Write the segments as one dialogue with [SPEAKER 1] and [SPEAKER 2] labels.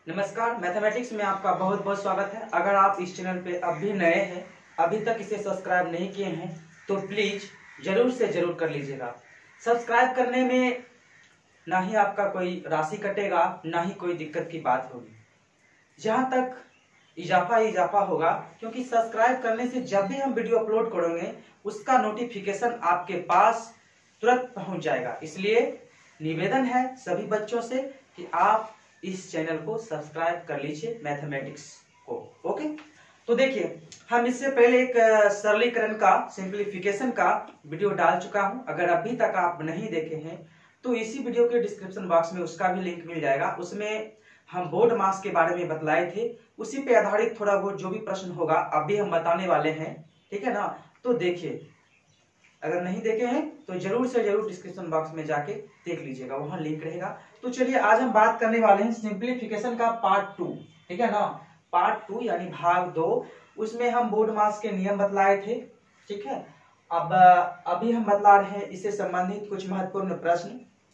[SPEAKER 1] नमस्कार, मैथमेटिक्स में आपका बहुत बहुत स्वागत है। अगर आप इस चैनल पे अभी नए हैं, अभी तक इसे सब्सक्राइब नहीं किए हैं, तो प्लीज जरूर से जरूर कर लीजिएगा। सब्सक्राइब करने में ना ही आपका कोई राशि कटेगा, ना ही कोई दिक्कत की बात होगी। जहां तक इजाफा होगा, क्योंकि सब्सक्राइब करने से जब भी हम वीडियो अपलोड करेंगे उसका नोटिफिकेशन आपके पास तुरंत पहुंच जाएगा। इसलिए निवेदन है सभी बच्चों से कि आप इस चैनल को सब्सक्राइब कर लीजिए, मैथमेटिक्स को। ओके, तो देखिए, हम इससे पहले एक सरलीकरण का, सिंप्लीफिकेशन का वीडियो डाल चुका हूं। अगर अभी तक आप नहीं देखे हैं तो इसी वीडियो के डिस्क्रिप्शन बॉक्स में उसका भी लिंक मिल जाएगा। उसमें हम बोर्ड मास के बारे में बतलाए थे, उसी पे आधारित थोड़ा बहुत जो भी प्रश्न होगा अभी हम बताने वाले हैं, ठीक है ना। तो देखिए, अगर नहीं देखे हैं तो जरूर से जरूर डिस्क्रिप्शन बॉक्स में जाके देख लीजिएगा, वहां लिंक रहेगा। तो चलिए, आज हम बात करने वाले हैं सिंप्लीफिकेशन का पार्ट 2, ठीक है ना। पार्ट 2 यानी भाग 2। उसमें हम बोर्ड मास के नियम बतलाए थे, ठीक है। अब अभी हम बतला रहे हैं इससे संबंधित कुछ महत्वपूर्ण प्रश्न,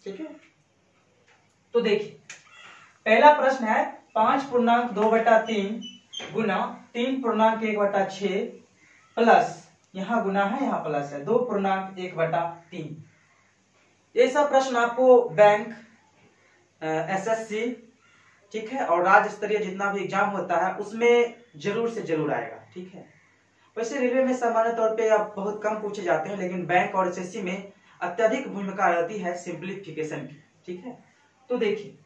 [SPEAKER 1] ठीक है। तो देखिए, पहला प्रश्न है 5.2/3 गुना 3.1/6 प्लस, यहाँ गुना है यहाँ प्लस है, 2.1/3। ये सब प्रश्न आपको बैंक, एसएससी, ठीक है, और राज्य स्तरीय जितना भी एग्जाम होता है उसमें जरूर से जरूर आएगा, ठीक है। वैसे रेलवे में सामान्य तौर पे अब बहुत कम पूछे जाते हैं, लेकिन बैंक और एसएससी में अत्यधिक भूमिका रहती है सिंप्लीफिकेशन की, ठीक है। तो देखिए,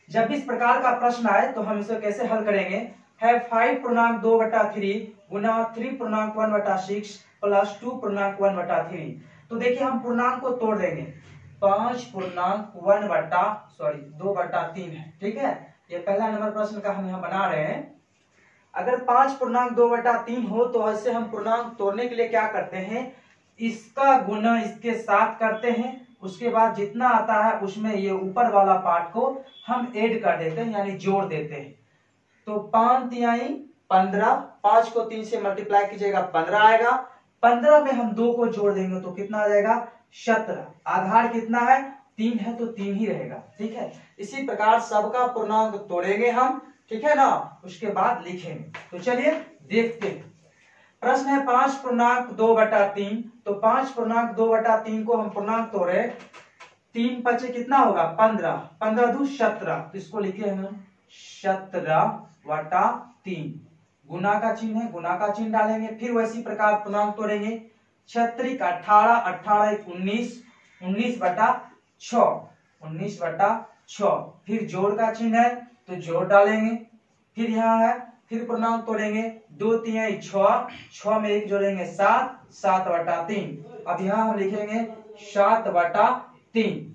[SPEAKER 1] जब भी इस प्रकार का प्रश्न आए तो हम इसे कैसे हल करेंगे। है 5.2/3 गुना 3.1/6 प्लस 2.1/3। तो देखिए, हम पूर्णांक को तोड़ देंगे। 5.1/2/3 है, ठीक है। ये पहला नंबर प्रश्न का हम यहाँ बना रहे हैं। अगर 5.2/3 हो तो ऐसे हम पूर्णांक तोड़ने के लिए क्या करते हैं, इसका गुना इसके साथ करते हैं, उसके बाद जितना आता है उसमें ये ऊपर वाला पार्ट को हम ऐड कर देते हैं, यानी जोड़ देते हैं। तो 5×3 = 15, 5 को 3 से मल्टीप्लाई कीजिएगा 15 आएगा। 15 में हम 2 को जोड़ देंगे तो कितना आ जाएगा, 17। आधार कितना है, 3 है तो 3 ही रहेगा, ठीक है। इसी प्रकार सबका पूर्णांक तोड़ेंगे हम, ठीक है ना, उसके बाद लिखेंगे। तो चलिए देखते हैं। प्रश्न है 5.2/3। तो 5.2/3 को हम पूर्णांक तोड़े, 3 पचे कितना होगा, 15, 15 दूनी 17। तो इसको लिखे हम 17/3। गुना का चिन्ह है, गुना का चिन्ह डालेंगे। फिर वैसी प्रकार पूर्णांक तोड़ेंगे, 36 18, 18 19, 19/6, 19/6। फिर जोड़ का चिन्ह है तो जोड़ डालेंगे। फिर यहाँ है, फिर पूर्णांक तोड़ेंगे, 2 3 6, 6 में 1 जोड़ेंगे 7, 7/3। अब यहाँ हम लिखेंगे 7/3।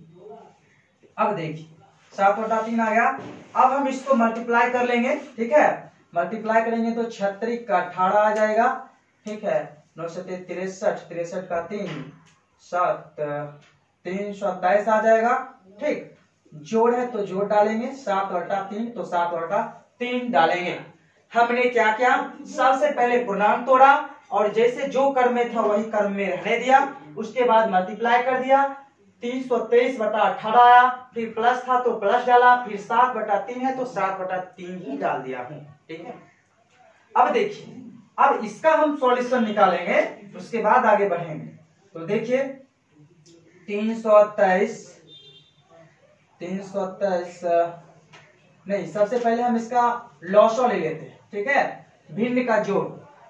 [SPEAKER 1] अब देखिए 7/3 आ गया। अब हम इसको मल्टीप्लाई कर लेंगे, ठीक है। मल्टीप्लाई करेंगे तो 36 का 18 आ जाएगा, ठीक है। 9 से 63, 63 का 3, 7 327 आ जाएगा, ठीक। जोड़ है तो जोड़ डालेंगे, 7/3 तो 7/3 डालेंगे। हमने क्या किया, सबसे पहले पूर्णांक तोड़ा और जैसे जो क्रम में था वही क्रम में रहने दिया। उसके बाद मल्टीप्लाई कर दिया, 323/18 आया। फिर प्लस था तो प्लस डाला, फिर 7/3 है तो 7/3 ही डाल दिया हूं, ठीक है। अब देखिए, अब इसका हम सॉल्यूशन निकालेंगे, उसके बाद आगे बढ़ेंगे। तो देखिए 323 नहीं, सबसे पहले हम इसका लॉसो ले लेते हैं, ठीक है। भिन्न का जोड़,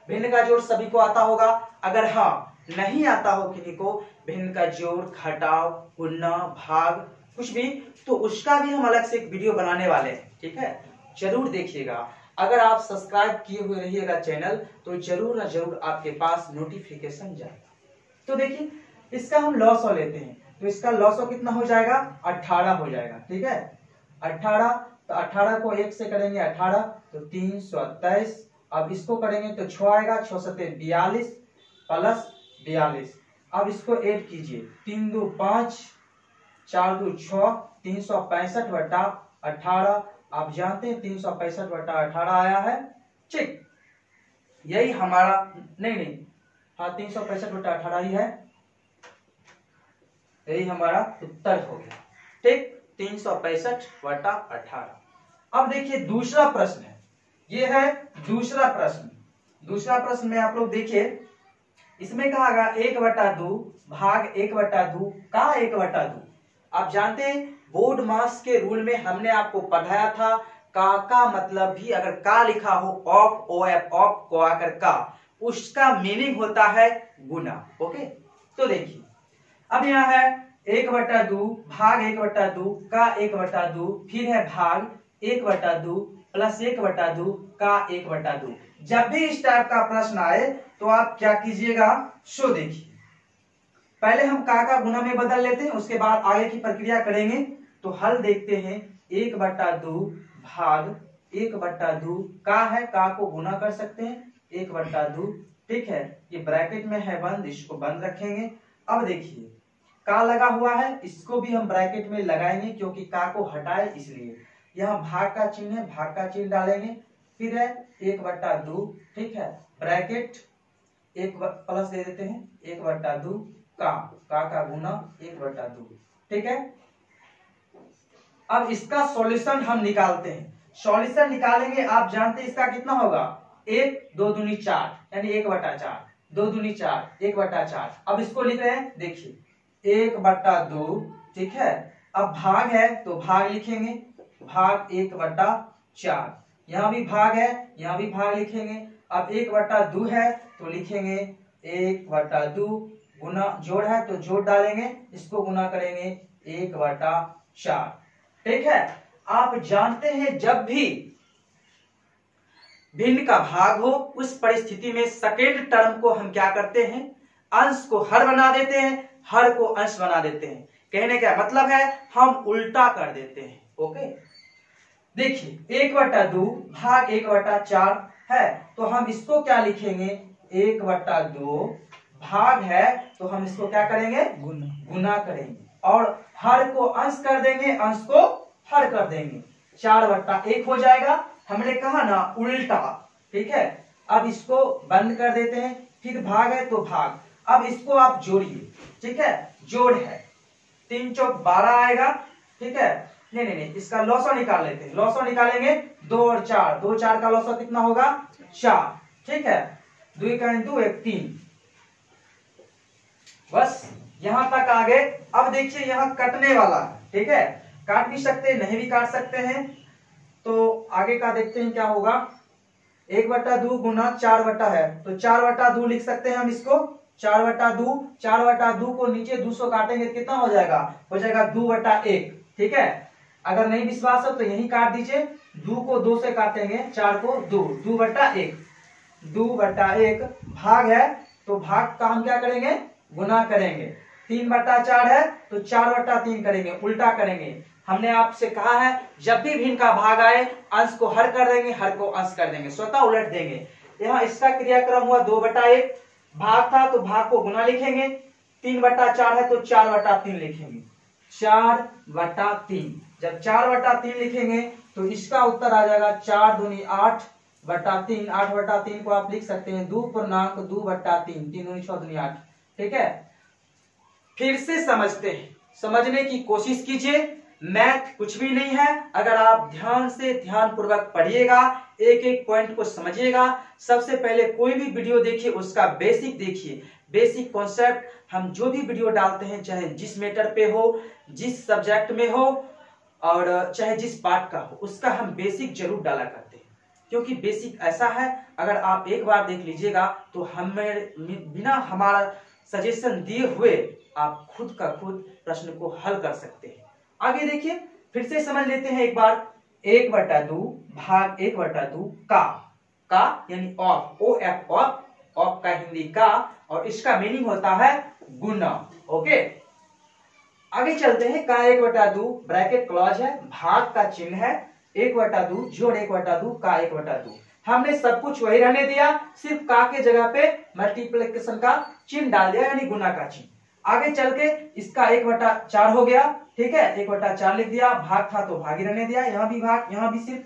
[SPEAKER 1] भिन्न का जोड़ सभी को आता होगा। अगर हाँ नहीं आता हो किसी को भिन्न का जोड़, घटाव, गुणा, भाग, कुछ भी, तो उसका भी हम अलग से एक वीडियो बनाने वाले हैं, ठीक है। जरूर देखिएगा। अगर आप सब्सक्राइब किए हुए रहिएगा चैनल तो जरूर ना जरूर आपके पास नोटिफिकेशन जाएगा। तो देखिए, इसका हम लॉसो लेते हैं, तो इसका लॉसो कितना हो जाएगा, 18 हो जाएगा, ठीक है। 18, तो 18 को 1 से करेंगे 18 तो 323। अब इसको करेंगे तो 6 आएगा, 6 7 42 प्लस 42। अब इसको ऐड कीजिए, 3 2 5, 4 2 6, 365/18। आप जानते हैं 365/18 आया है, ठीक। यही हमारा, नहीं, हाँ 365/18 ही है, यही हमारा उत्तर हो गया, ठीक। 365/18। अब देखिए दूसरा प्रश्न है, ये है दूसरा प्रश्न। दूसरा प्रश्न में आप लोग देखिए, इसमें कहा गया 1/2 भाग 1/2 का 1/2। आप जानते हैं बोर्ड मास के रूल में हमने आपको पढ़ाया था का मतलब भी अगर का लिखा हो ऑफ ओ एफ ऑफ को आकर का, उसका मीनिंग होता है गुना। ओके, तो देखिए अब यहाँ है 1/2 भाग 1/2 का 1/2, फिर है भाग 1/2 प्लस 1/2 का 1/2। जब भी इस टाइप का प्रश्न आए तो आप क्या कीजिएगा, सो देखिए पहले हम का गुना में बदल लेते हैं, उसके बाद आगे की प्रक्रिया करेंगे। तो हल देखते हैं 1/2 भाग 1/2 का है, का को गुना कर सकते हैं 1/2, ठीक है। ये ब्रैकेट में है बंद, इसको बंद रखेंगे। अब देखिए का लगा हुआ है, इसको भी हम ब्रैकेट में लगाएंगे क्योंकि का को हटाए इसलिए। यहाँ भाग का चिन्ह है, भाग का चिन्ह डालेंगे, फिर है 1/2, ठीक है, ब्रैकेट एक प्लस दे देते हैं 1/2 का गुना 1/2, ठीक है। अब इसका सॉल्यूशन हम निकालते हैं। सॉल्यूशन निकालेंगे, आप जानते हैं इसका कितना होगा, 1 2 दूनी 4 यानी 1/4, 2 दूनी 4 1/4। अब इसको लिख रहे हैं, देखिए 1/2, ठीक है। अब भाग है तो भाग लिखेंगे, भाग 1/4। यहाँ भी भाग है, यहाँ भी भाग लिखेंगे। अब 1/2 है तो लिखेंगे 1/2, गुना जोड़ है तो जोड़ डालेंगे, इसको गुना करेंगे 1/4, ठीक है। आप जानते हैं जब भी भिन्न का भाग हो उस परिस्थिति में सेकेंड टर्म को हम क्या करते हैं, अंश को हर बना देते हैं, हर को अंश बना देते हैं। कहने का मतलब है हम उल्टा कर देते हैं। ओके, देखिए 1/2 भाग 1/4 है तो हम इसको क्या लिखेंगे, 1/2 भाग है तो हम इसको क्या करेंगे, गुना करेंगे, और हर को अंश कर देंगे, अंश को हर कर देंगे, 4/1 हो जाएगा। हमने कहा ना उल्टा, ठीक है। अब इसको बंद कर देते हैं, फिर भाग है तो भाग। अब इसको आप जोड़िए, ठीक है, जोड़ है 3 चौक 12 आएगा, ठीक है। नहीं, इसका लॉसा निकाल लेते हैं, लॉसा निकालेंगे 2 और 4, 2 4 का लॉसा कितना होगा 4, ठीक है। 2 का 2 1 3, बस यहां तक आ गए। अब देखिए यहाँ कटने वाला, ठीक है, काट भी सकते हैं नहीं भी काट सकते हैं। तो आगे का देखते हैं क्या होगा, 1/2 गुना 4 है तो 4/2 लिख सकते हैं हम इसको, 4/2 को नीचे 200 काटेंगे कितना हो जाएगा, 2/1, ठीक है। अगर नहीं विश्वास हो तो यही काट दीजिए, 2 को 2 से काटेंगे, 4 को 2, 2/1 भाग है तो भाग का हम क्या करेंगे, गुना करेंगे। 3/4 है तो 4/3 करेंगे, उल्टा करेंगे। हमने आपसे कहा है जब भी भिन्न का भाग आए अंश को हर कर देंगे, हर को अंश कर देंगे, स्वतः उलट देंगे। यहाँ इसका क्रियाक्रम हुआ 2/1, भाग था तो भाग को गुना लिखेंगे, 3/4 है तो 4/3 लिखेंगे, 4/3। जब 4/3 लिखेंगे तो इसका उत्तर आ जाएगा 4 दूनी 8/3, 8/3 को आप लिख सकते हैं 2/3, 3 दूनी 6 दूनी 8, ठीक है। फिर से समझते हैं, समझने की कोशिश कीजिए, मैथ कुछ भी नहीं है। अगर आप ध्यान से ध्यान पूर्वक पढ़िएगा, एक एक पॉइंट को समझिएगा। सबसे पहले कोई भी वीडियो देखिए उसका बेसिक देखिए, बेसिक कॉन्सेप्ट। हम जो भी वीडियो डालते हैं चाहे जिस मैटर पे हो, जिस सब्जेक्ट में हो और चाहे जिस पार्ट का हो, उसका हम बेसिक जरूर डाला करते हैं, क्योंकि बेसिक ऐसा है अगर आप एक बार देख लीजिएगा तो हमें बिना हमारा सजेशन दिए हुए आप खुद का खुद प्रश्न को हल कर सकते हैं। आगे देखिए, फिर से समझ लेते हैं एक बार। 1/2 भाग 1/2 का यानी ऑफ, ओ एफ ऑफ का हिंदी का, और इसका मीनिंग होता है गुना। ओके, आगे चलते हैं। का 1/2 ब्रैकेट क्लॉज है, भाग का चिन्ह है, 1/2 जोड़ 1/2 का 1/2। हमने सब कुछ वही रहने दिया, सिर्फ का के जगह पे मल्टीप्लिकेशन का चिन्ह डाल दिया यानी गुना का चिन्ह। आगे चल के इसका 1/4 हो गया, ठीक है, 1/4 लिख दिया, भाग था तो भाग ही रहने दिया, यहाँ भी भाग, यहाँ भी सिर्फ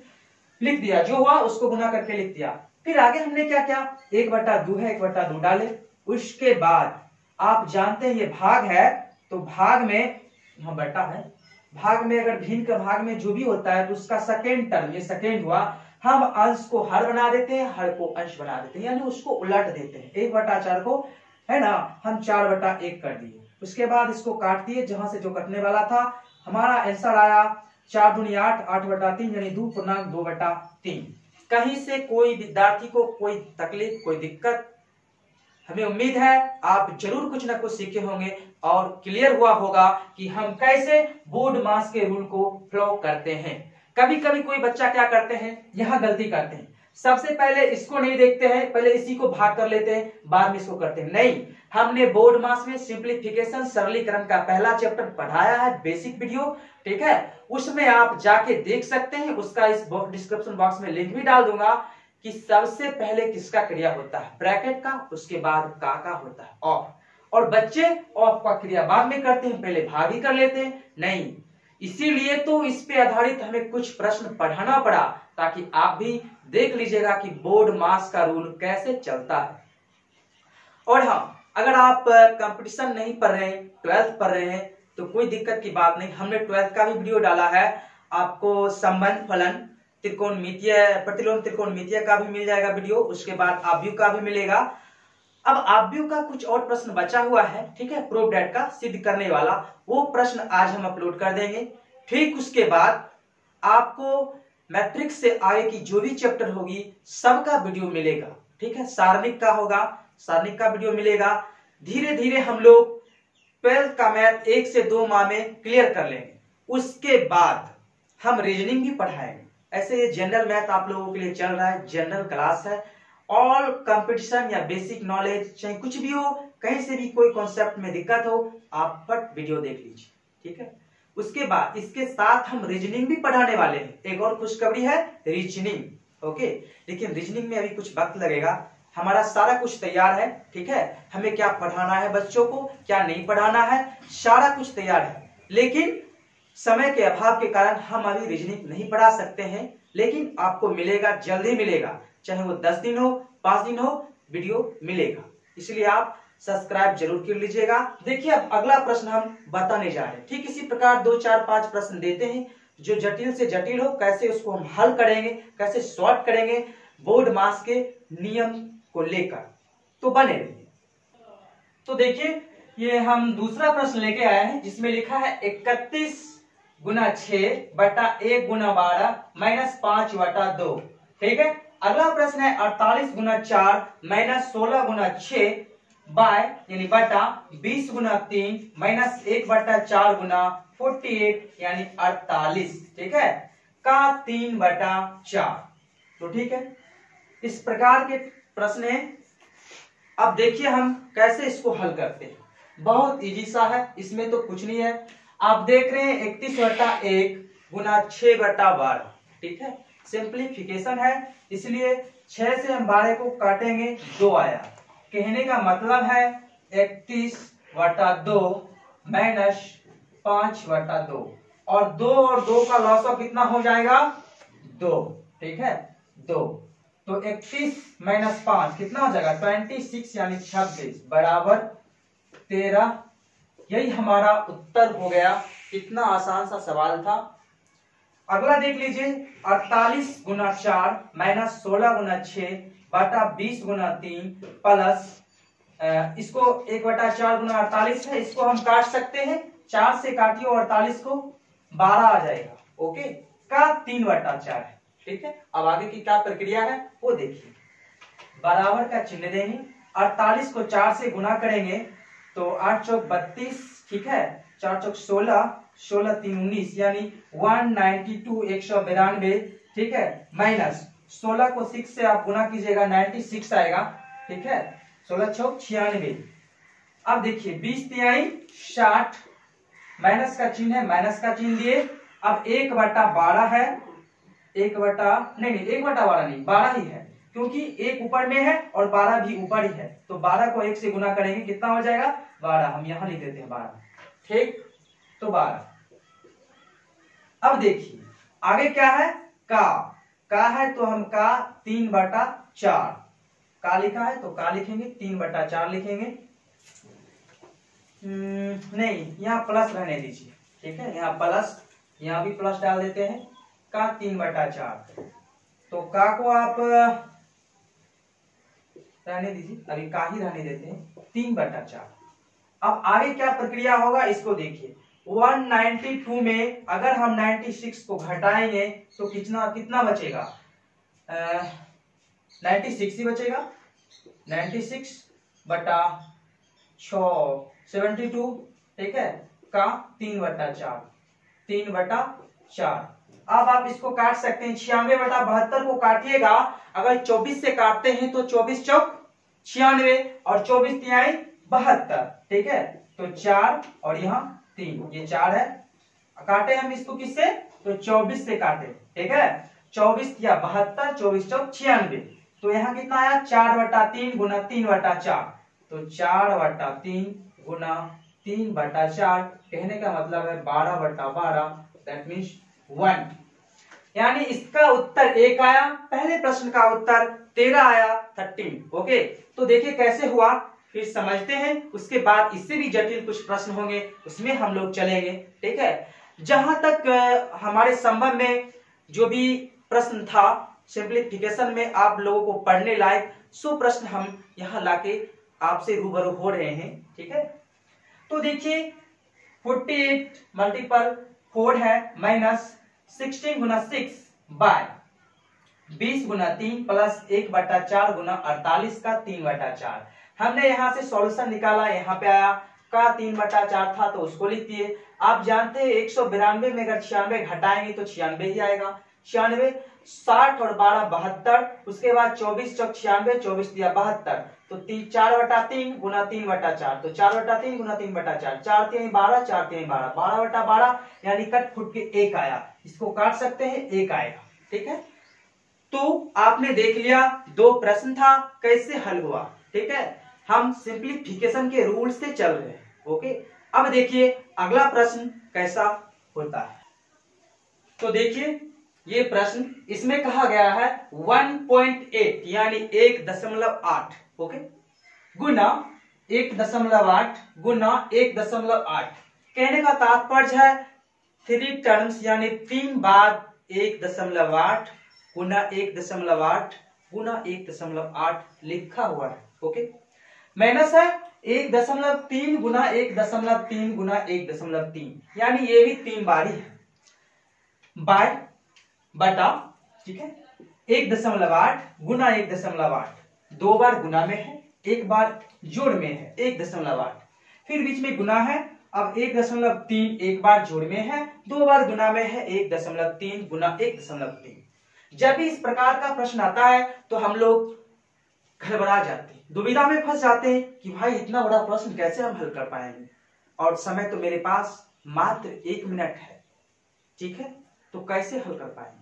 [SPEAKER 1] लिख दिया, जो हुआ उसको गुना करके लिख दिया। फिर आगे हमने क्या किया, 1/2 है 1/2 डाले। उसके बाद आप जानते हैं ये भाग है तो भाग में यहाँ बटा है भाग में अगर भिन्न का भाग में जो भी होता है तो उसका सेकेंड टर्म, ये सेकेंड हुआ, हम अंश को हर बना देते हैं, हर को अंश बना देते हैं, यानी उसको उलट देते हैं। 1/4 को है ना हम 4/1 कर दिए, उसके बाद इसको काट दिए, जहां से जो कटने वाला था हमारा आंसर आया 4 दूनी 8, 8/3 यानी 2.2/3। कहीं से कोई विद्यार्थी को कोई तकलीफ, कोई दिक्कत, हमें उम्मीद है आप जरूर कुछ ना कुछ सीखे होंगे और क्लियर हुआ होगा कि हम कैसे बोर्ड मास के रूल को फॉलो करते हैं। कभी कभी कोई बच्चा क्या करते हैं, यहाँ गलती करते हैं, सबसे पहले इसको नहीं देखते हैं, पहले इसी को भाग कर लेते हैं, बाद में इसको करते हैं। नहीं, हमने बोर्ड मास में सिंप्लीफिकेशन, सरलीकरण का पहला चैप्टर पढ़ाया है, बेसिक वीडियो, ठीक है, उसमें आप जाके देख सकते हैं। उसका इस डिस्क्रिप्शन बॉक्स में लिंक भी डाल दूंगा कि सबसे पहले किसका क्रिया होता है, ब्रैकेट का, उसके बाद का होता है ऑफ, और बच्चे ऑफ का क्रिया बाद में करते हैं, पहले भाग ही कर लेते हैं। नहीं, इसीलिए तो इस पे आधारित हमें कुछ प्रश्न पढ़ाना पड़ा, ताकि आप भी देख लीजिएगा कि बोर्ड मास का रूल कैसे चलता है। और हाँ, अगर आप कंपटीशन नहीं पढ़ रहे हैं, 12th पढ़ रहे हैं, तो कोई दिक्कत की बात नहीं, हमने 12th का भी वीडियो डाला है, आपको संबंध फलन, त्रिकोणमितीय, प्रतिलोम त्रिकोणमितीय का भी मिल जाएगा वीडियो, उसके बाद आव्यूह का भी मिलेगा। अब आव्यूह का कुछ और प्रश्न बचा हुआ है, ठीक है, प्रूफ डेट का सिद्ध करने वाला, वो प्रश्न आज हम अपलोड कर देंगे। ठीक उसके बाद आपको मैट्रिक्स से आगे की जो भी चैप्टर होगी सबका वीडियो मिलेगा, ठीक है, सारणिक का होगा, सारणिक का वीडियो मिलेगा। धीरे धीरे हम लोग 12th का मैथ 1 से 2 माह में क्लियर कर लेंगे, उसके बाद हम रीजनिंग भी पढ़ाएंगे। ऐसे ये जनरल मैथ आप लोगों के लिए चल रहा है, जनरल क्लास है, ऑल कंपटीशन या बेसिक नॉलेज, चाहे कुछ भी हो, कहीं से भी कोई कॉन्सेप्ट में दिक्कत हो, आप फट वीडियो देख लीजिए, ठीक है। उसके बाद इसके साथ हम रीजनिंग भी पढ़ाने वाले हैं, एक और खुशखबरी है, रीजनिंग, ओके। लेकिन रीजनिंग में अभी कुछ वक्त लगेगा, हमारा सारा कुछ तैयार है, ठीक है, हमें क्या पढ़ाना है बच्चों को, क्या नहीं पढ़ाना है, सारा कुछ तैयार है, लेकिन समय के अभाव के कारण हम अभी रीजनिंग नहीं पढ़ा सकते हैं। लेकिन आपको मिलेगा, जल्दी मिलेगा, चाहे वो 10 दिन हो, 5 दिन हो, वीडियो मिलेगा, इसलिए आप सब्सक्राइब जरूर कर लीजिएगा। देखिए अब अगला प्रश्न हम बताने जा रहे हैं, ठीक इसी प्रकार 2, 4, 5 प्रश्न देते हैं, जो जटिल से जटिल हो, कैसे उसको हम हल करेंगे, कैसे सॉल्व करेंगे बोर्ड मास के नियम को लेकर, तो बने रहिए। तो देखिए ये हम दूसरा प्रश्न लेके आए हैं, जिसमें लिखा है 31 गुना 6 बटा 1 गुना 12 माइनस 5/2, ठीक है। अगला प्रश्न है 48 गुना 4 माइनस 16 गुना 6 बाय यानी बटा 20 गुना 3 माइनस 1/4 गुना 48 यानी 48, ठीक है, का 3/4। तो ठीक है, इस प्रकार के प्रश्न है। अब देखिए हम कैसे इसको हल करते हैं, बहुत इजी सा है, इसमें तो कुछ नहीं है। आप देख रहे हैं 31/1 गुना 6/12, ठीक है, सिंप्लीफिकेशन है, इसलिए 6 से हम 12 को काटेंगे, 2 आया। कहने का मतलब है 31/2 माइनस 5/2, और 2 और 2 का लॉस कितना हो जाएगा, 2, ठीक है, 2। तो 31 माइनस 5 कितना हो जाएगा, 26 यानी 26 बराबर 13। यही हमारा उत्तर हो गया। इतना आसान सा सवाल था। अगला देख लीजिए 48 गुना 4 माइनस 16 गुना 6 बटा 20 गुना 3 प्लस इसको 1/4 गुना 48 है, इसको हम काट सकते हैं, 4 से काटिए और 48 को 12 आ जाएगा, ओके, का 3/4 है, ठीक है। अब आगे की क्या प्रक्रिया है वो देखिए, बराबर का चिन्ह देंगे, 48 को 4 से गुना करेंगे तो 8 चौक 32, ठीक है, 4 चौक 16, 16 3 19 यानी 192 192, ठीक है, माइनस 16 को 6 से आप गुना कीजिएगा 96 आएगा, ठीक है, 16 चौक 96। अब देखिए 20 तिहाई 60, माइनस का चिन्ह है, माइनस का चिन्ह दिए। अब 1/12 है, 1/12 नहीं 12 ही है, क्योंकि 1 ऊपर में है और 12 भी ऊपर ही है, तो 12 को 1 से गुना करेंगे, कितना हो जाएगा 12, हम यहां लिख देते हैं 12, ठीक, तो 12। अब देखिए आगे क्या है, का है तो हम का 3/4, का लिखा है तो का लिखेंगे, 3/4 लिखेंगे, नहीं यहाँ प्लस रहने दीजिए, ठीक है, यहाँ प्लस, यहाँ भी प्लस डाल देते हैं, का 3/4। तो का को आप रहने दीजिए, अभी का ही रहने देते हैं, 3/4। अब आगे क्या प्रक्रिया होगा इसको देखिए। 192 में अगर हम 96 को घटाएंगे तो कितना बचेगा, 96 ही बचेगा। 96/6 72, ठीक है, का 3/4, 3/4। अब आप इसको काट सकते हैं, 96/72 को काटिएगा, अगर 24 से काटते हैं तो 24 चौक 96 और 24 तिहाई 72, ठीक है। तो 4 और यहाँ 3, ये 4 है। काटे हम इसको किससे, तो 24 से काटे, ठीक है। 24 या 72, 24 चौक 96, तो यहाँ कितना आया, 4/3 गुना 3/4। तो 4/3 गुना 3/4, कहने का मतलब है 12/12, दैट मीन्स 1। यानी इसका उत्तर 1 आया, पहले प्रश्न का उत्तर 13 आया, 13। ओके, तो देखिए कैसे हुआ, फिर समझते हैं। उसके बाद इससे भी जटिल कुछ प्रश्न होंगे, उसमें हम लोग चलेंगे, ठीक है। जहां तक हमारे संभव में जो भी प्रश्न था सिंप्लीफिकेशन में आप लोगों को पढ़ने लायक, 100 प्रश्न हम यहाँ लाके आपसे रूबरू हो रहे हैं, ठीक है। तो देखिए 48 मल्टीपल 4 है, माइनस 16 गुना 6 बाय 20 गुना 3 प्लस 1/4 गुना 48 का 3/4। हमने यहाँ से सॉल्यूशन निकाला, यहाँ पे आया का 3/4 था तो उसको लिख दिए। आप जानते हैं 192 में अगर 96 घटाएंगे तो 96 ही आएगा। 96, 60 और 12 72, उसके बाद 24 चौक 96, 24 दिया 72, तो 4/3 गुना 3/4, तो 4/3 गुना 3/4, 4 3 12, 4 3 12, 12/12, यानी कट फुट के 1 आया। इसको काट सकते हैं, 1 आएगा, ठीक है। तो आपने देख लिया 2 प्रश्न था, कैसे हल हुआ, ठीक है। हम सिंप्लीफिकेशन के रूल से चल रहे हैं, ओके। अब देखिए अगला प्रश्न कैसा होता है। तो देखिए ये प्रश्न, इसमें कहा गया है 1.8 यानी 1.8, ओके, गुना 1.8 गुना 1.8। कहने का तात्पर्य है 3 टर्म्स यानी 3 बार 1.8 गुना 1.8 गुना 1.8 लिखा हुआ है, ओके। माइनस है 1.3 गुना 1.3 गुना 1.3, यानी ये भी 3 बार ही है, बाय बटा, ठीक है। 1.8 गुना 1.8, 2 बार गुना में है, 1 बार जोड़ में है, 1.8, फिर बीच में गुना है। अब 1.3 1 बार जोड़ में है, 2 बार गुना में है, 1.3 गुना 1.3। जब भी इस प्रकार का प्रश्न आता है तो हम लोग घबरा जाते हैं, दुविधा में फंस जाते हैं कि भाई इतना बड़ा प्रश्न कैसे हम हल कर पाएंगे, और समय तो मेरे पास मात्र 1 मिनट है, ठीक है, तो कैसे हल कर पाएंगे।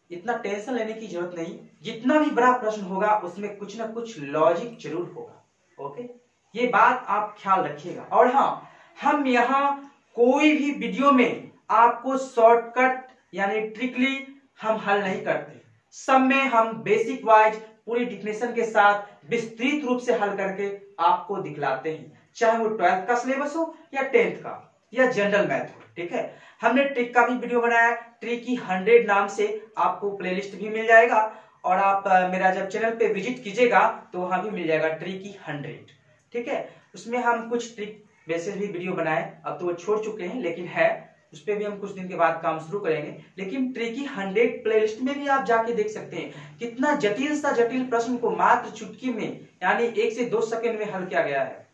[SPEAKER 1] इतना टेंशन लेने की जरूरत नहीं, जितना भी बड़ा प्रश्न होगा उसमें कुछ ना कुछ लॉजिक जरूर होगा, ओके। ये बात आप ख्याल रखिएगा। और हाँ, हम यहाँ कोई भी वीडियो में आपको शॉर्टकट यानी ट्रिकली हम हल नहीं करते, सब में हम बेसिक वाइज पूरी डिफिनेशन के साथ विस्तृत रूप से हल करके आपको दिखलाते हैं, चाहे वो 12th का सिलेबस हो या 10th का या जनरल मैथ हो, ठीक है। हमने ट्रिक का भी वीडियो बनाया है, ट्रिकी 100 नाम से, आपको प्लेलिस्ट भी मिल जाएगा, और आप मेरा जब चैनल पे विजिट कीजिएगा तो वहां भी मिल जाएगा ट्रिकी 100, ठीक है। उसमें हम कुछ ट्रिक बेसिस भी वीडियो बनाए, अब तो वो छोड़ चुके हैं, लेकिन है उस पर भी हम कुछ दिन के बाद काम शुरू करेंगे। लेकिन ट्रिकी 100 प्लेलिस्ट में भी आप जाके देख सकते हैं कितना जटिल सा जटिल प्रश्न को मात्र चुटकी में यानी 1 से 2 सेकंड में हल किया गया है,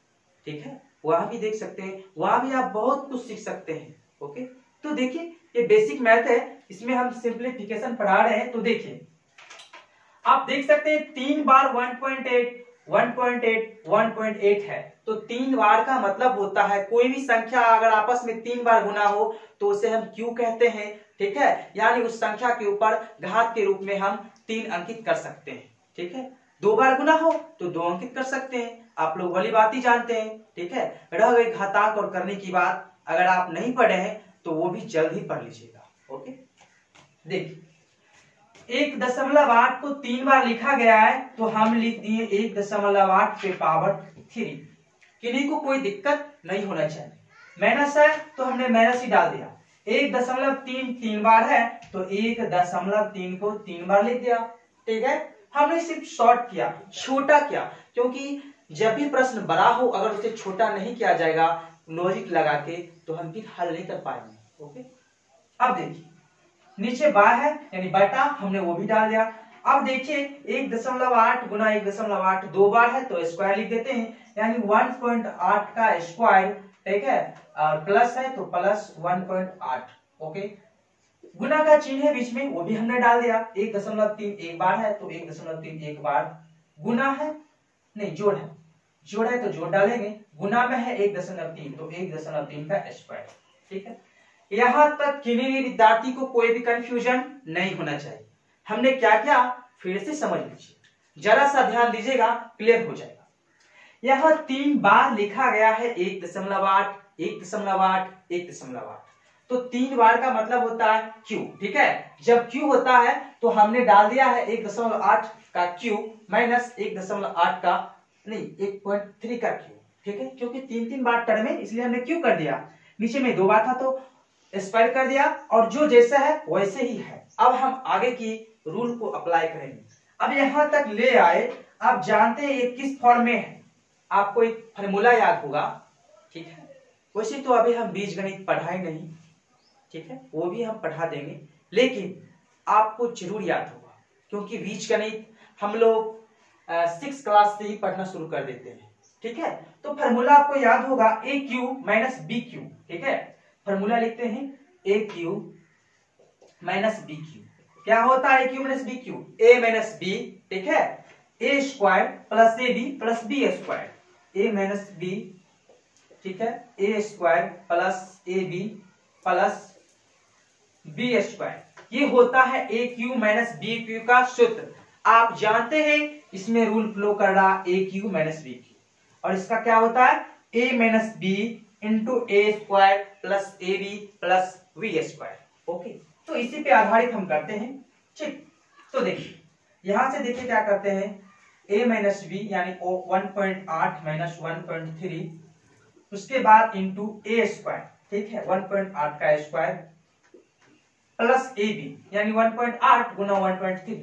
[SPEAKER 1] ठीक है। वहां भी देख सकते हैं, वहां भी आप बहुत कुछ सीख सकते हैं, ओके। तो देखिए ये बेसिक मैथ है, इसमें हम सिंप्लीफिकेशन पढ़ा रहे हैं। तो देखिए आप देख सकते हैं 3 बार 1.8 1.8 है, तो 3 बार का मतलब होता है कोई भी संख्या अगर आपस में 3 बार गुना हो तो उसे हम क्यू कहते हैं, ठीक है। यानी उस संख्या के ऊपर घात के रूप में हम 3 अंकित कर सकते हैं, ठीक है। 2 बार गुना हो तो 2 अंकित कर सकते हैं, आप लोग वाली बात ही जानते हैं, ठीक है। रह गई घातांक और करने की बात, अगर आप नहीं पढ़े हैं तो वो भी जल्द ही पढ़ लीजिएगा, ओके। देखिए 1.8 को 3 बार लिखा गया है, तो हम लिख दिए 1.8 पे पावर 3। किन्हीं को कोई दिक्कत नहीं होना चाहिए। माइनस है तो हमने माइनस ही डाल दिया। 1.3 3 बार है तो 1.3 को 3 बार लिख दिया। ठीक है, हमने सिर्फ शॉर्ट किया, छोटा किया, क्योंकि जब भी प्रश्न बड़ा हो अगर उसे छोटा नहीं किया जाएगा लॉजिक लगा के तो हम फिर हल नहीं कर पाएंगे। ओके, अब देखिए नीचे बार है यानी बटा, हमने वो भी डाल दिया। अब देखिए 1.8 गुना 1.8 दो बार है तो स्क्वायर लिख देते हैं, यानी 1.8 का स्क्वायर। ठीक है, और प्लस है तो प्लस 1.8। ओके, गुना का चिन्ह है बीच में वो भी हमने डाल दिया। 1.3 एक बार है तो 1.3 एक बार, गुना है नहीं जोड़ है, जोड़ है तो जोड़ डालेंगे, गुना में है 1.3 तो 1.3 का स्क्वायर। ठीक है, यहां तक किसी भी विद्यार्थी को कोई भी कंफ्यूजन नहीं होना चाहिए। हमने क्या किया फिर से समझ लीजिए, जरा सा ध्यान दीजिएगा, क्लियर हो जाएगा। यहां 3 बार लिखा गया है 1.8 1.8 1.8, तो 3 बार का मतलब होता है क्यू। ठीक है, जब क्यू होता है तो हमने डाल दिया है 1.8 का क्यू माइनस 1.8 का नहीं 1.3 का क्यू। ठीक है, क्योंकि 3 बार टर्म है इसलिए हमने क्यू कर दिया, नीचे में 2 बार था तो स्क्वायर कर दिया, और जो जैसा है वैसे ही है। अब हम आगे की रूल को अप्लाई करेंगे। अब यहां तक ले आए, आप जानते हैं ये किस फॉर्म में है, आपको एक फार्मूला याद होगा। ठीक है, वैसे तो अभी हम बीजगणित पढ़ाए नहीं, ठीक है, वो भी हम पढ़ा देंगे, लेकिन आपको जरूर याद होगा क्योंकि बीजगणित हम लोग 6 क्लास से ही पढ़ना शुरू कर देते हैं। ठीक है, तो फार्मूला आपको याद होगा A cube minus B cube. ठीक है, फार्मूला लिखते हैं A cube minus B cube. क्या होता है A cube minus B cube, A minus B. ठीक है, A square plus A B plus B square, A minus B. ठीक है, A square plus A B plus B square, ये होता है A cube minus B cube का सूत्र। आप जानते हैं इसमें रूल फ्लो कर रहा A cube minus B cube, और इसका क्या होता है A minus B into A square plus A B plus B square. Okay, तो इसी पे आधारित हम करते हैं। ठीक, तो देखिए यहां से देखिए क्या करते हैं, a माइनस बी यानी 1.8 माइनस 1.3, उसके बाद इंटू ए स्क्वायर। ठीक है, 1.8 का स्क्वायर प्लस ए बी यानी 1.8 गुना 1.3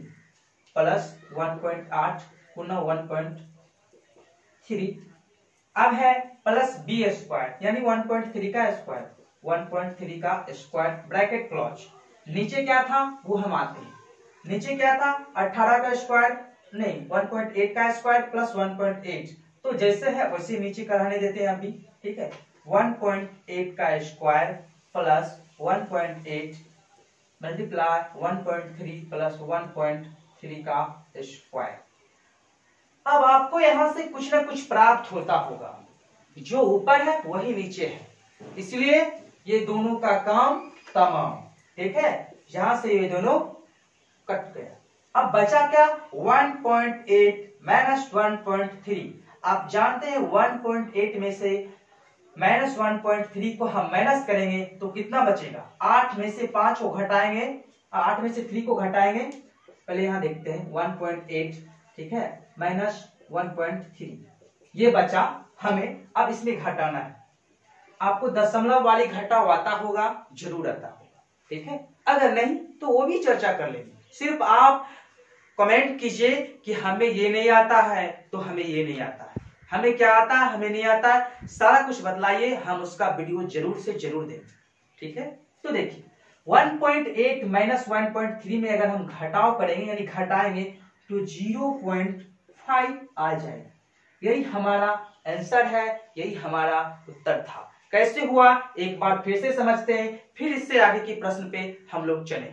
[SPEAKER 1] प्लस 1.8 गुना 1.3, अब है प्लस बी स्क्वायर यानी 1.3 का स्क्वायर, 1.3 का स्क्वायर ब्रैकेट क्लोज। नीचे क्या था वो हम आते हैं, नीचे क्या था 18 का स्क्वायर नहीं 1.8 का स्क्वायर प्लस 1.8, तो जैसे है वैसे नीचे कराने देते हैं अभी। ठीक है, 1.8 का स्क्वायर प्लस 1.8 मल्टीप्लाई 1.3 प्लस 1.3 का स्क्वायर। अब आपको यहां से कुछ ना कुछ प्राप्त होता होगा, जो ऊपर है वही नीचे है, इसलिए ये दोनों का काम तमाम। ठीक है, यहां से ये दोनों कट गया। अब बचा क्या 1.8 माइनस 1.3। आप जानते हैं 1.8 में से माइनस 1.3 को हम माइनस करेंगे तो कितना बचेगा, 8 में से 5 को घटाएंगे, 8 में से 3 को घटाएंगे। पहले यहां देखते हैं 1.8 ठीक है माइनस 1.3, ये बचा हमें। अब इसमें घटाना है, आपको दशमलव वाली घटाव आता होगा, जरूर आता होगा। ठीक है, अगर नहीं तो वो भी चर्चा कर लेंगे। सिर्फ आप कमेंट कीजिए कि हमें ये नहीं आता है तो हमें ये नहीं आता है, हमें क्या आता है हमें नहीं आता है, सारा कुछ बतलाइए, हम उसका वीडियो जरूर से जरूर देंगे। ठीक है, तो देखिए 1.8 माइनस 1.3 में अगर हम घटाव करेंगे यानी घटाएंगे तो 0.5 आ जाएगा। यही हमारा आंसर है, यही हमारा उत्तर था। कैसे हुआ एक बार फिर से समझते हैं, फिर इससे आगे के प्रश्न पे हम लोग चले।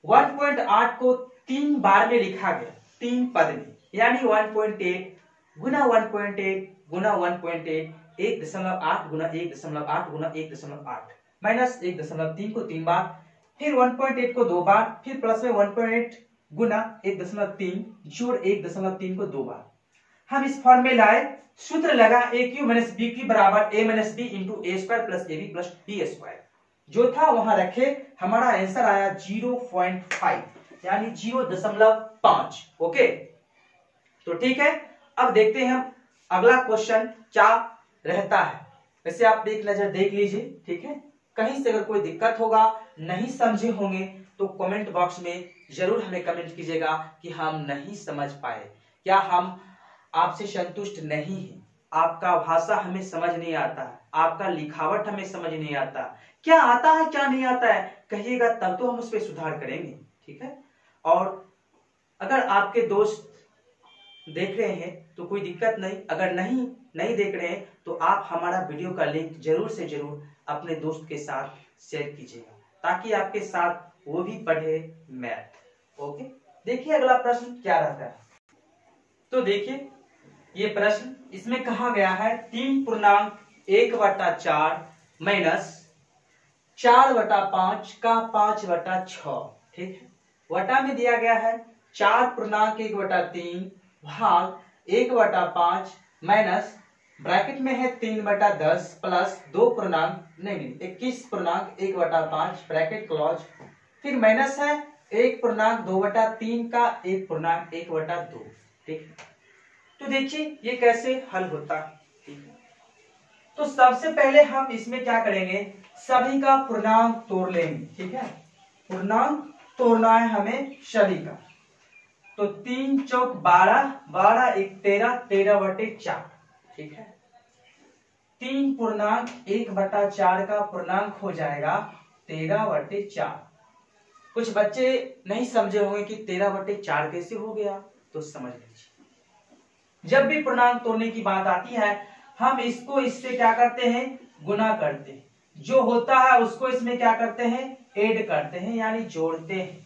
[SPEAKER 1] 1.8 को 3 बार में लिखा गया, 3 पद में, यानी 1.8 गुना 1.8 गुना 1.8, 1.8 गुना 1.8 गुना 1.8 माइनस 1.3 को 3 बार, फिर 1.8 को 2 बार, फिर प्लस में 1.8 गुना 1.3 जोड़ 1.3 को 2 बार। हम इस फॉर्म में लाए, सूत्र लगा A cube minus B cube बराबर A minus B into A square plus A B plus B square, जो था वहां रखे, हमारा आंसर आया 0.5 यानी 0.5। ओके, तो ठीक है, अब देखते हैं हम अगला क्वेश्चन क्या रहता है। वैसे आप एक नजर देख लीजिए, ठीक है। कहीं से अगर कोई दिक्कत होगा, नहीं समझे होंगे, तो कमेंट बॉक्स में जरूर हमें कमेंट कीजिएगा कि हम नहीं समझ पाए, क्या हम आपसे संतुष्ट नहीं हैं, आपका भाषा हमें समझ नहीं आता है, आपका लिखावट हमें समझ नहीं आता, क्या आता है क्या नहीं आता है कहिएगा, तब तो हम उस पर सुधार करेंगे, ठीक है। और अगर आपके दोस्त देख रहे हैं तो कोई दिक्कत नहीं, अगर नहीं देख रहे हैं तो आप हमारा वीडियो का लिंक जरूर से जरूर अपने दोस्त के साथ शेयर कीजिएगा, ताकि आपके साथ वो भी पढ़े मैथ। ओके, देखिए अगला प्रश्न क्या रहता है। तो देखिए ये प्रश्न, इसमें कहा गया है 3.1/4 माइनस 4/5 का 5/6, ठीक है। वटा में दिया गया है 4.1/3 भाग 1/5 माइनस ब्रैकेट में है 3/10 प्लस 21.1/5 ब्रैकेट क्लोज, फिर माइनस है 1.2/3 का 1.1/2, ठीक है। तो देखिए ये कैसे हल होता है, ठीक है। तो सबसे पहले हम इसमें क्या करेंगे, सभी का पूर्णांक तोड़ लेंगे, ठीक है। पूर्णांक तोड़ना है हमें सभी का। तो 3 चौक 12, 12 एक 13, 13/4, ठीक है। 3.1/4 का पूर्णांक हो जाएगा 13/4। कुछ बच्चे नहीं समझे होंगे कि 13/4 कैसे हो गया, तो समझ लीजिए। जब भी पूर्णांक तोड़ने की बात आती है, हम इसको इससे क्या करते हैं, गुना करते हैं, जो होता है उसको इसमें क्या करते हैं, ऐड करते हैं, यानी जोड़ते हैं।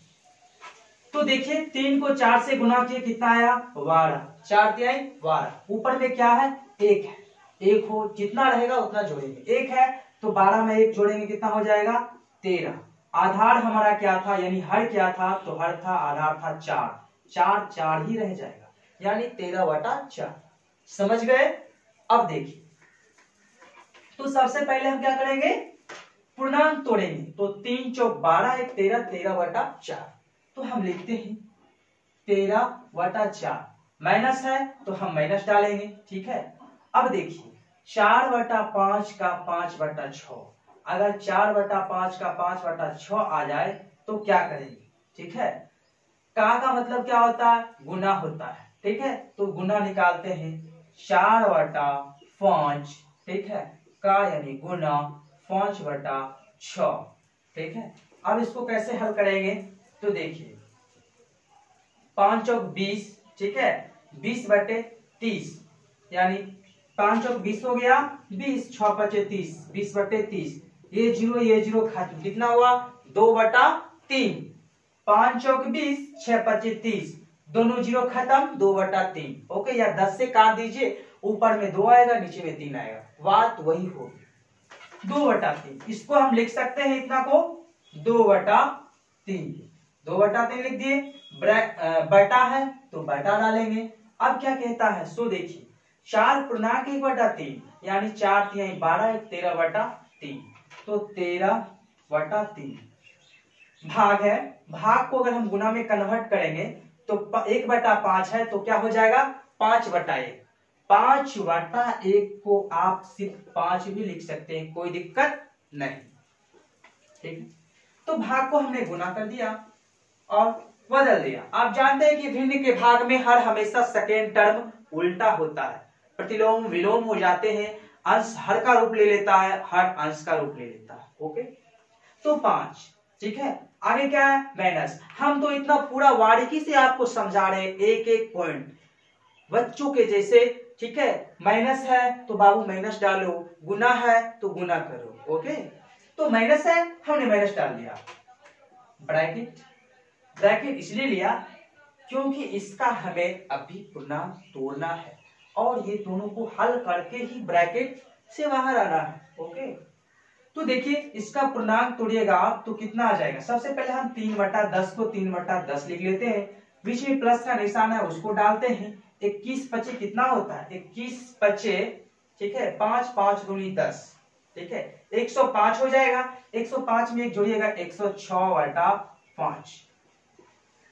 [SPEAKER 1] तो देखिए 3 को 4 से गुना किए, कितना आया 12, 4 तिहाई 12, ऊपर में क्या है 1 है, 1 हो जितना रहेगा उतना जोड़ेंगे, 1 है तो 12 में 1 जोड़ेंगे, कितना हो जाएगा 13। आधार हमारा क्या था, यानी हर क्या था, तो हर था, आधार था 4, 4 4 ही रह जाएगा, यानी 13/4। समझ गए। अब देखिए, तो सबसे पहले हम क्या करेंगे, पूर्णांक तोड़ेंगे। तो 3 चौक 12 एक 13, 13/4। तो हम लिखते हैं 13/4, माइनस है तो हम माइनस डालेंगे, ठीक है। अब देखिए 4/5 का 5/6, अगर 4/5 का 5/6 आ जाए तो क्या करेंगे, ठीक है। का मतलब क्या होता है, गुना होता है, ठीक है। तो गुना निकालते हैं 4/5, ठीक है, का यानी गुना 5/6, ठीक है। अब इसको कैसे हल करेंगे, तो देखिए 5 चौक 20, ठीक है, 20/30, यानी 5 चौक 20 हो गया, 20 6 5 30, 20/30, ये जीरो खत्म, कितना हुआ 2/3, 5 चौक 20, 6 5 30, दोनों जीरो खत्म, 2/3। ओके, या 10 से काट दीजिए, ऊपर में 2 आएगा, नीचे में 3 आएगा, बात वही होगी 2/3। इसको हम लिख सकते हैं इतना को 2/3, 2/3 लिख दिए, बटा है तो बटा डालेंगे। अब क्या कहता है, सो देखिए 4.1/3, यानी 4 तिहाई 12 एक 13/3, तो 13/3 भाग है, भाग को अगर हम गुना में कन्वर्ट करेंगे तो 1/5 है, तो क्या हो जाएगा 5/1, 5/1 को आप सिर्फ 5 भी लिख सकते हैं, कोई दिक्कत नहीं, ठीक है। तो भाग को हमने गुना कर दिया और बदल दिया। आप जानते हैं कि भिन्न के भाग में हर हमेशा सेकेंड टर्म उल्टा होता है, प्रतिलोम विलोम हो जाते हैं, अंश हर का रूप ले लेता है, हर अंश का रूप ले लेता है। ओके, तो 5, ठीक है। आगे क्या है, माइनस। हम तो इतना पूरा बारीकी से आपको समझा रहे हैं, एक एक पॉइंट बच्चों के जैसे, ठीक है। माइनस है तो बाबू माइनस डालो, गुना है तो गुना करो। ओके, तो माइनस है, हमने माइनस डाल दिया, ब्रैकेट ब्रैकेट इसलिए लिया क्योंकि इसका हमें अभी पूर्णांक तोड़ना है, और ये दोनों को हल करके ही ब्रैकेट से बाहर आना है। ओके, तो देखिए इसका पूर्णांक तोड़िएगा आप तो कितना आ जाएगा। सबसे पहले हम 3/10 को 3/10 लिख लेते हैं, बीच में प्लस का निशान है उसको डालते हैं। 21 पचे कितना होता है, 21 पचे, ठीक है, 5 5 दूनी 10, ठीक है, 105 हो जाएगा। 105 में एक जोड़िएगा 106/5।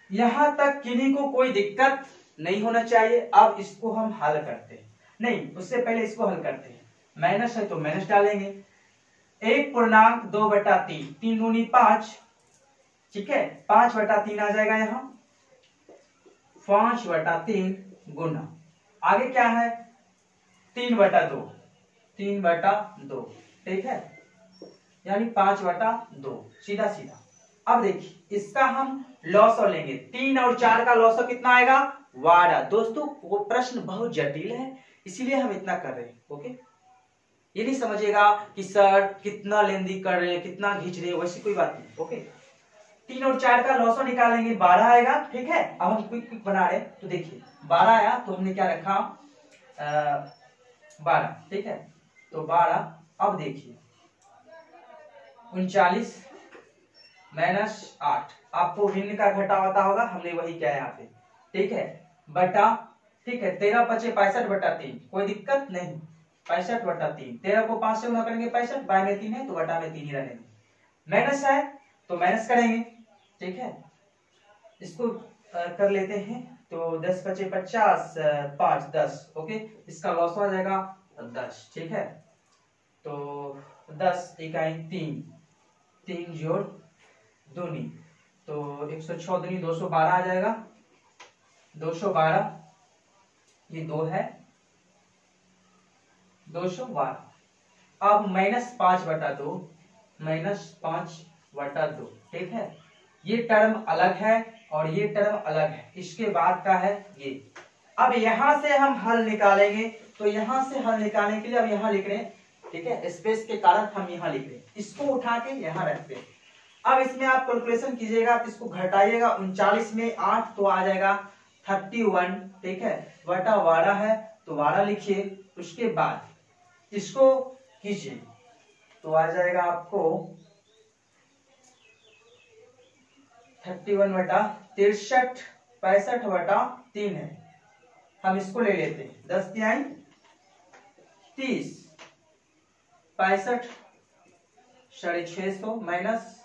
[SPEAKER 1] यहां तक किन्हीं को कोई दिक्कत नहीं होना चाहिए। अब इसको हम हल करते हैं, नहीं उससे पहले इसको हल करते हैं। माइनस है तो माइनस डालेंगे। 1.2/3, 3 दूनी 5, ठीक है, 5/3 आ जाएगा यहाँ, 5/3 गुना, आगे क्या है 3/2, 3/2, ठीक है, यानी 5/2, सीधा सीधा। अब देखिए इसका हम लॉसो लेंगे, 3 और 4 का लॉसो कितना आएगा 12। दोस्तों वो प्रश्न बहुत जटिल है इसीलिए हम इतना कर रहे हैं, ओके। ये नहीं समझिएगा कि सर कितना लेंदी कर रहे हैं, कितना खींच रहे हैं, वैसी कोई बात नहीं, ओके। 3 और 4 का लॉसो निकालेंगे, 12 आएगा, ठीक है। अब हम क्विक क्विक बना रहे हैं तो देखिए 12 आया तो हमने क्या रखा 12, ठीक है, तो 12। अब देखिए 39 - 8, आपको भिन्न का घटा होता होगा, हमने वही किया यहाँ पे, ठीक है, बटा, ठीक है, 13 × 5 = 65/3, कोई दिक्कत नहीं, 65/3, 13 को 5 से गुणा करेंगे 65, बाय में 3 है तो बटा में 3 ही रहने देंगे। माइनस है तो माइनस करेंगे, ठीक है, इसको कर लेते हैं तो 10 × 5 = 50, 5 10, ओके, इसका लॉस आ जाएगा 10, ठीक है, तो 10 इकाई 3, 3 जोड़ दूनी, तो 106 दूनी 212 आ जाएगा, 212, ये 2 है, 212। अब -5/2, -5/2, ठीक है, ये टर्म अलग है और ये टर्म अलग है, इसके बाद का है ये। अब यहां से हम हल निकालेंगे, तो यहां से हल निकालने के लिए अब यहां लिख रहे हैं, ठीक है, स्पेस के कारण हम यहां लिख रहे हैं, इसको उठा के यहां रखते हैं। अब इसमें आप कैलकुलेशन कीजिएगा, तो इसको घटाइएगा, 39 में 8 तो आ जाएगा 31, ठीक है, बटा 12 है तो 12 लिखिए, उसके बाद इसको कीजिए तो आ जाएगा आपको 31/63, 65/3 है, हम इसको ले लेते हैं, 10 तिहाई 30, 65 650 माइनस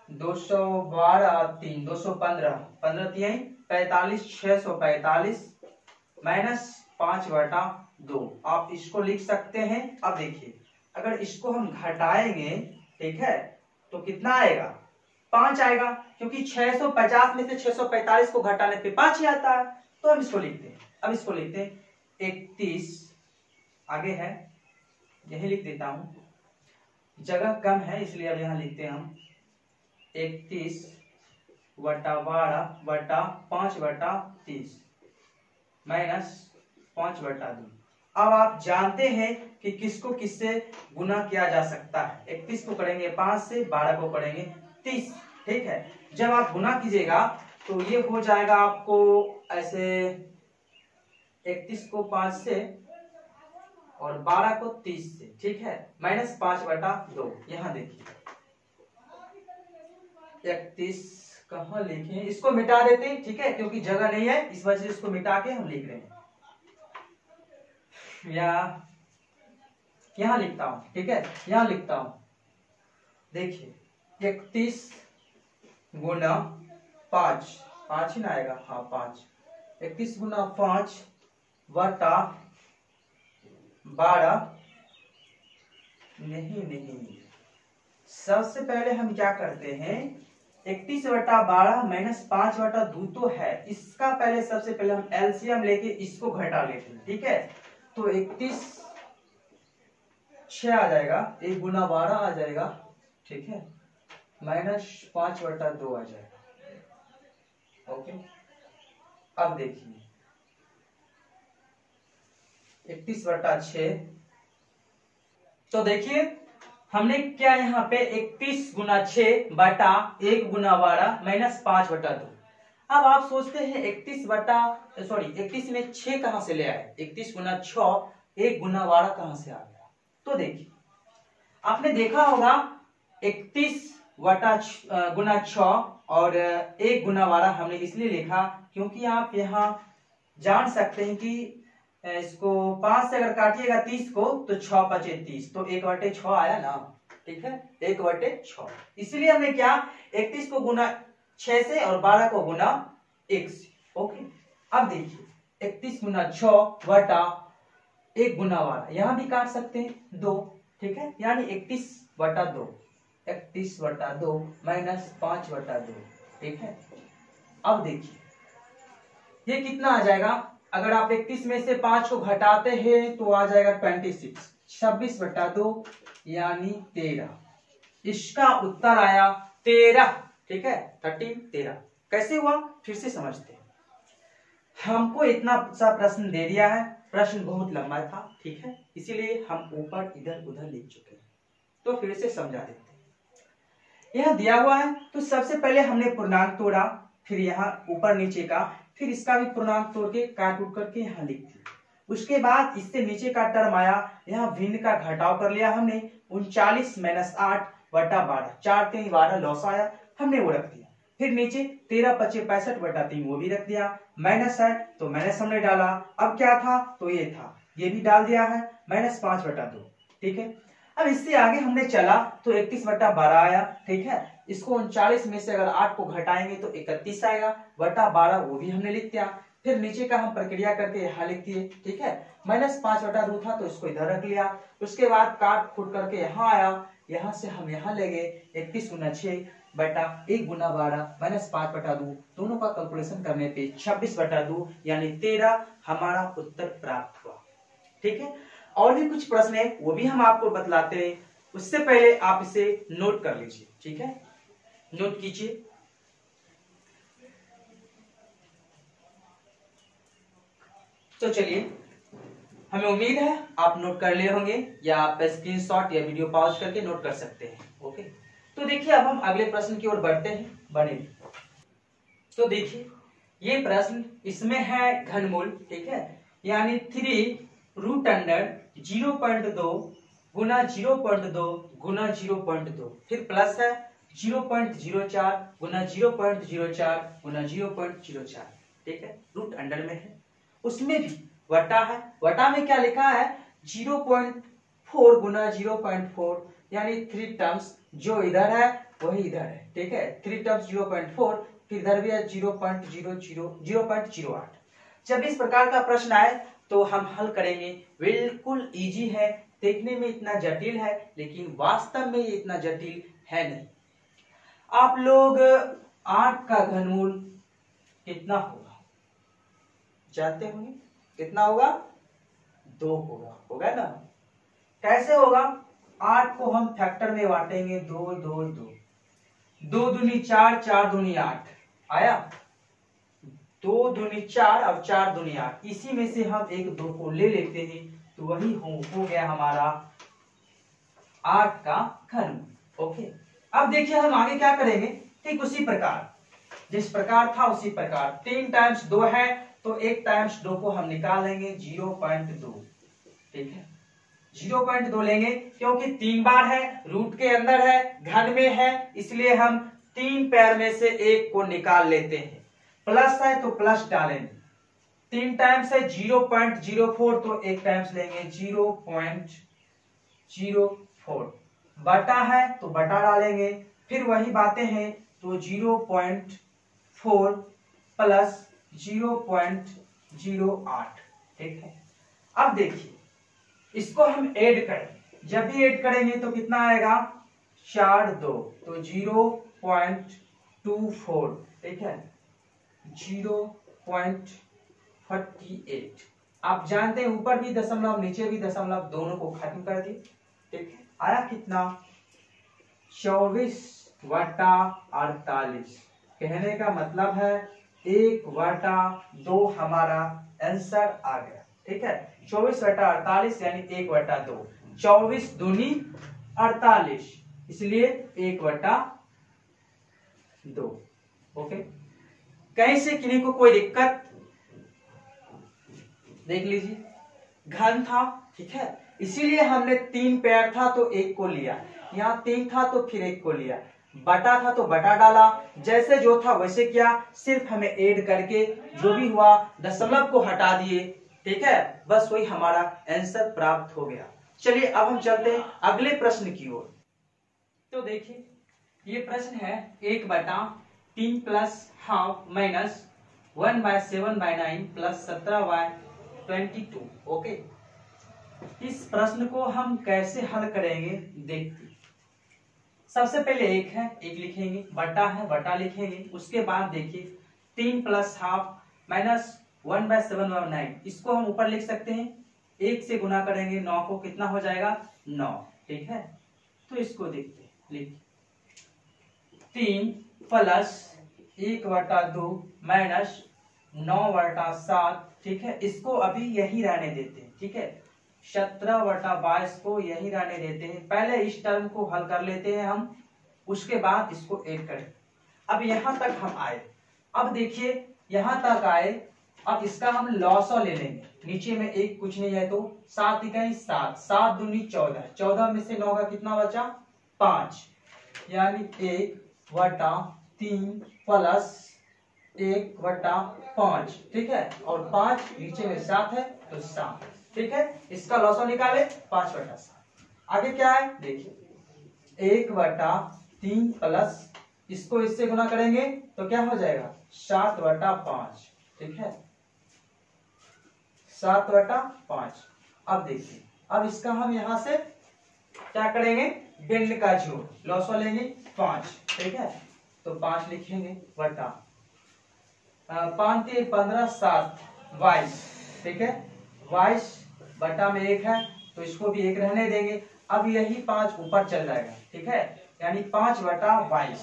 [SPEAKER 1] 212 3 215, 15 तिहाई 45, 645 माइनस 5/2, आप इसको लिख सकते हैं। अब देखिए अगर इसको हम घटाएंगे, ठीक है, तो कितना आएगा 5 आएगा, क्योंकि 650 में से 645 को घटाने पे 5 ही आता है, तो हम इसको लिखते हैं। अब इसको लिखते हैं 31, आगे है, यही लिख देता हूं, जगह कम है इसलिए अब यहां लिखते हैं हम 31/12/5/30 माइनस 5/2। अब आप जानते हैं कि किसको किससे गुना किया जा सकता है, 31 को करेंगे 5 से, 12 को करेंगे 30, ठीक है। जब आप गुना कीजिएगा तो ये हो जाएगा आपको ऐसे, 31 को 5 से और 12 को 30 से, ठीक है, माइनस 5/2, यहाँ देखिए 31 कहाँ लिखे, इसको मिटा देते हैं, ठीक है, क्योंकि जगह नहीं है इस वजह से इसको मिटा के हम लिख रहे हैं, या यहां लिखता हूं, ठीक है, यहां लिखता हूं, देखिए 31 गुना 5, 5 ही ना आएगा, हाँ 5, 31 गुना 5 बटा 12, नहीं, सबसे पहले हम क्या करते हैं, 31/12 माइनस 5/2 तो है, इसका पहले सबसे पहले हम एलसीएम लेके इसको घटा लेते हैं, ठीक है, तो 31 6 आ जाएगा, 1 गुना 12 आ जाएगा, ठीक है, माइनस 5/2 आ जाएगा, ओके। अब देखिए 31/6, तो देखिए हमने क्या यहाँ पे 31 गुना 6 बटा 1 गुना 12 माइनस 5/2। अब आप सोचते हैं 31 में 6 कहां से ले आए, 31 गुना 6 1 गुना 12 कहां से आ गया, तो देखिए आपने देखा होगा 31 गुना 6 और 1 गुना 12 हमने इसलिए लिखा क्योंकि आप यहाँ जान सकते हैं कि इसको 5 से अगर काटिएगा 30 को तो 6 × 5 = 30, तो 1/6 आया ना, ठीक है, 1/6, इसलिए हमने क्या 31 को गुना 6 से और 12 को गुना 1 से, ओके। अब देखिए 31 गुना 6 बटा 1 गुना 12, यहाँ भी काट सकते हैं 2, ठीक है, यानी 31/2, 31/2 माइनस 5/2, ठीक है। अब देखिए ये कितना आ जाएगा, अगर आप 31 में से 5 को घटाते हैं तो आ जाएगा 26, 26/2 यानी 13। इसका उत्तर आया 13, ठीक है, 13। कैसे हुआ फिर से समझते हैं। हमको इतना सा प्रश्न दे दिया है, प्रश्न बहुत लंबा था, ठीक है, इसीलिए हम ऊपर इधर उधर लिख चुके हैं, तो फिर से समझा देते हैं। यह दिया हुआ है तो सबसे पहले हमने पूर्णांक तोड़ा, फिर यहाँ ऊपर नीचे का, फिर इसका भी पूर्णांक तोड़ के काट उठ करके यहाँ लिख दिया। उसके बाद इससे नीचे का टर्म आया, यहाँ भिन्न का घटाव कर लिया हमने, 39 - 8/12, 4 3 12 लॉस आया, हमने वो रख दिया। फिर नीचे 13 25 65/3 वो भी रख दिया, माइनस है तो माइनस हमने डाला। अब क्या था तो ये था, ये भी डाल दिया है, -5/2, ठीक है। अब इससे आगे हमने चला तो 31/12 आया, ठीक है। इसको 39 में से अगर 8 को घटाएंगे तो 31 आएगा, /12 वो भी हमने लिख दिया। फिर नीचे का हम प्रक्रिया करके यहाँ लिख दिए, ठीक है। -5/2 था तो इसको इधर रख लिया। उसके बाद काट फूट करके यहाँ आया, यहाँ से हम यहाँ ले गए, 31 × 6 बटा 1 × 12 -5/2, दोनों का कैलकुलेशन करने पे 26/2 यानी 13 हमारा उत्तर प्राप्त हुआ, ठीक है। और भी कुछ प्रश्न है वो भी हम आपको बतलाते हैं, उससे पहले आप इसे नोट कर लीजिए, ठीक है, नोट कीजिए। तो चलिए, हमें उम्मीद है आप नोट कर लिए होंगे, या आप स्क्रीनशॉट या वीडियो पॉज करके नोट कर सकते हैं, ओके। तो देखिए अब हम अगले प्रश्न की ओर बढ़ते हैं, बने। तो देखिए ये प्रश्न, इसमें है घनमूल, ठीक है, यानी 3√√0.2 गुना 0.2 गुना 0.2, फिर प्लस है 0.04 गुना 0.04 गुना 0.04, ठीक है, रूट अंडर में है। उसमें भी वटा है, वटा में क्या लिखा है 0.4 गुना 0.4, यानी 3 टर्म्स, जो इधर है वही इधर है, ठीक है, 3 टर्म्स 0.4, फिर इधर भी है 0.08। जब इस प्रकार का प्रश्न आए तो हम हल करेंगे, बिल्कुल इजी है, देखने में इतना जटिल है लेकिन वास्तव में ये इतना जटिल है नहीं। आप लोग 8 का घनमूल कितना होगा जानते होंगे, कितना होगा 2 होगा ना। कैसे होगा, 8 को हम फैक्टर में बांटेंगे, 2 2 2, 2 दूनी 4, 4 दूनी 8 आया, 2 दूनी 4 और 4 दूनी 8, इसी में से हम एक 2 को ले लेते हैं तो वही हो गया हमारा 8 का घनमूल, ओके। अब देखिए हम आगे क्या करेंगे, ठीक उसी प्रकार, जिस प्रकार था उसी प्रकार, 3 टाइम्स 2 है तो 1 टाइम्स 2 को हम निकाल लेंगे 0.2, ठीक है, 0.2 लेंगे क्योंकि 3 बार है, रूट के अंदर है, घन में है, इसलिए हम 3 पैर में से 1 को निकाल लेते हैं। प्लस है तो प्लस डालेंगे, 3 टाइम्स है 0.04 तो 1 टाइम्स लेंगे 0.04, बटा है तो बटा डालेंगे, फिर वही बातें हैं तो 0.4 प्लस 0.08, ठीक है। अब देखिए इसको हम ऐड करें, जब भी ऐड करेंगे तो कितना आएगा 4 2 तो 0.24, ठीक है, 0.48। आप जानते हैं ऊपर भी दशमलव नीचे भी दशमलव, दोनों को खत्म कर दिए, ठीक है, आया कितना 24/48। कहने का मतलब है 1/2 हमारा आंसर आ गया, ठीक है, 24/48 यानी 1/2, 24 दूनी 48, इसलिए 1/2, ओके। कहीं से किन्हीं को कोई दिक्कत, देख लीजिए घन था, ठीक है, इसीलिए हमने 3 पैर था तो 1 को लिया, यहाँ 3 था तो फिर 1 को लिया, बटा था तो बटा डाला, जैसे जो था वैसे किया, सिर्फ हमें ऐड करके जो भी हुआ दशमलव को हटा दिए, ठीक है, बस वही हमारा आंसर प्राप्त हो गया। चलिए अब हम चलते हैं अगले प्रश्न की ओर। तो देखिए ये प्रश्न है 1/3 plus half minus 1/7/9 plus 17/22, okay. इस प्रश्न को हम कैसे हल करेंगे देखते। सबसे पहले एक है, एक लिखेंगे, बटा है, बटा लिखेंगे। उसके बाद देखिए 3 + ½ - 1/7/9, इसको हम ऊपर लिख सकते हैं। 1 से गुना करेंगे 9 को, कितना हो जाएगा 9। ठीक है, तो इसको देखते हैं। लिख 3 + 1/2 - 9/7। ठीक है, इसको अभी यही रहने देते हैं। ठीक है, 17/22 को यही रहने देते हैं। पहले इस टर्म को हल कर लेते हैं हम, उसके बाद इसको ऐड करें। अब यहां तक हम आए, अब देखिए यहां तक आए, अब इसका हम लॉसो ले लेंगे। नीचे में एक कुछ नहीं है तो 7 × 7, 7 दूनी 14, 14 में से 9 का कितना बचा 5, यानी 1/3 + 1/5। ठीक है, और 5 नीचे में 7 है तो 7। ठीक है, इसका लॉसो निकाले 5/7। आगे क्या है देखिए 1/3 प्लस इसको इससे गुना करेंगे तो क्या हो जाएगा 7/5। ठीक है, 7/5। अब देखिए, अब इसका हम यहां से क्या करेंगे, भिन्न का जोड़, लॉसो लेंगे 5। ठीक है, तो 5 लिखेंगे बटा 5 × 15 = 7, 22। ठीक है, 22 बटा में 1 है तो इसको भी 1 रहने देंगे। अब यही 5 ऊपर चल जाएगा। ठीक है, यानी 5/22,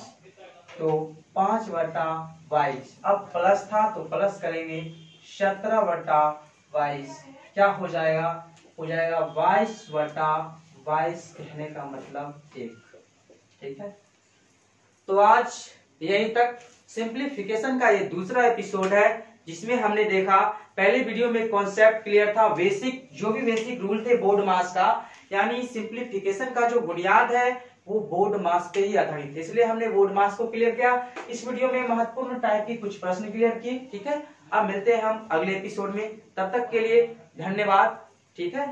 [SPEAKER 1] तो 5/22। अब प्लस था तो प्लस करेंगे 17/22, क्या हो जाएगा 22/22। कहने का मतलब 1। ठीक है, तो आज यहीं तक। सिंप्लीफिकेशन का ये दूसरा एपिसोड है, जिसमें हमने देखा पहले वीडियो में कॉन्सेप्ट क्लियर था, बेसिक जो भी बेसिक रूल थे बोर्ड मास का, यानी सिंप्लीफिकेशन का जो बुनियाद है वो बोर्ड मास पे ही आधारित है, इसलिए हमने बोर्ड मास को क्लियर किया। इस वीडियो में महत्वपूर्ण टाइप की कुछ प्रश्न क्लियर किए। ठीक है, अब मिलते हैं हम अगले एपिसोड में, तब तक के लिए धन्यवाद। ठीक है।